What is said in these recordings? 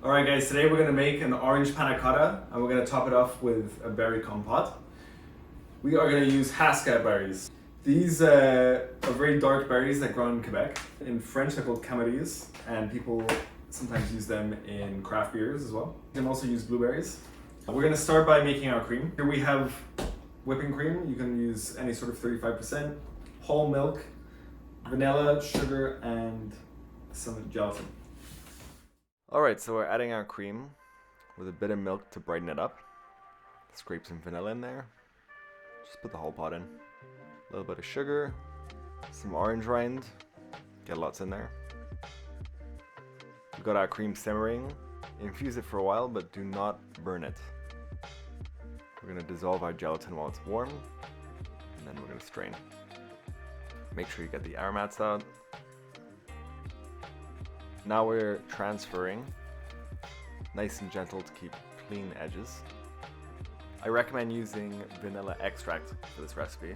Alright guys, today we're going to make an orange panna cotta and we're going to top it off with a berry compote. We are going to use Haskap berries. These are very dark berries that grow in Quebec. In French they're called camerilles and people sometimes use them in craft beers as well. You can also use blueberries. We're going to start by making our cream. Here we have whipping cream. You can use any sort of 35%, whole milk, vanilla, sugar and some gelatin. Alright, so we're adding our cream with a bit of milk to brighten it up. Scrape some vanilla in there. Just put the whole pot in. A little bit of sugar, some orange rind. Get lots in there. We've got our cream simmering. Infuse it for a while, but do not burn it. We're going to dissolve our gelatin while it's warm, and then we're going to strain. Make sure you get the aromats out. Now we're transferring, nice and gentle to keep clean edges. I recommend using vanilla extract for this recipe.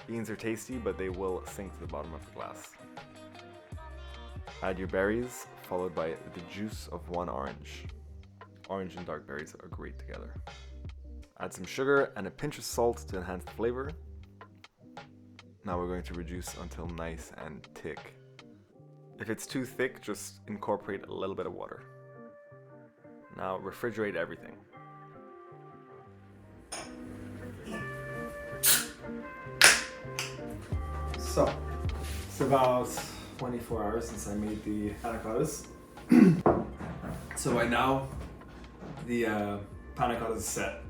Beans are tasty, but they will sink to the bottom of the glass. Add your berries, followed by the juice of one orange. Orange and dark berries are great together. Add some sugar and a pinch of salt to enhance the flavor. Now we're going to reduce until nice and thick. If it's too thick, just incorporate a little bit of water. Now refrigerate everything. So, it's about 24 hours since I made the panna cottas. So by now, the panna cottas is set.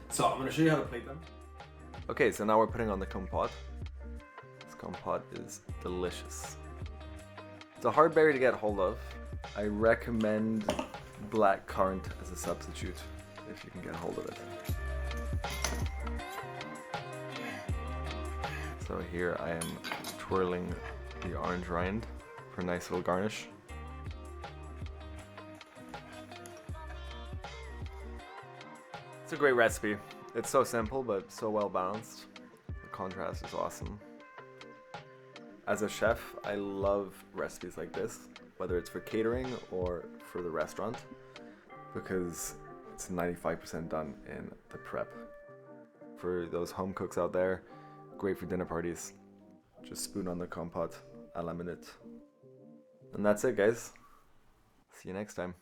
So I'm going to show you how to plate them. Okay, so now we're putting on the compote. This compote is delicious. It's a hard berry to get hold of. I recommend black currant as a substitute if you can get hold of it. So here I am twirling the orange rind for a nice little garnish. It's a great recipe. It's so simple but so well balanced. The contrast is awesome. As a chef, I love recipes like this, whether it's for catering or for the restaurant, because it's 95% done in the prep. For those home cooks out there, great for dinner parties. Just spoon on the compote à la minute. And that's it, guys. See you next time.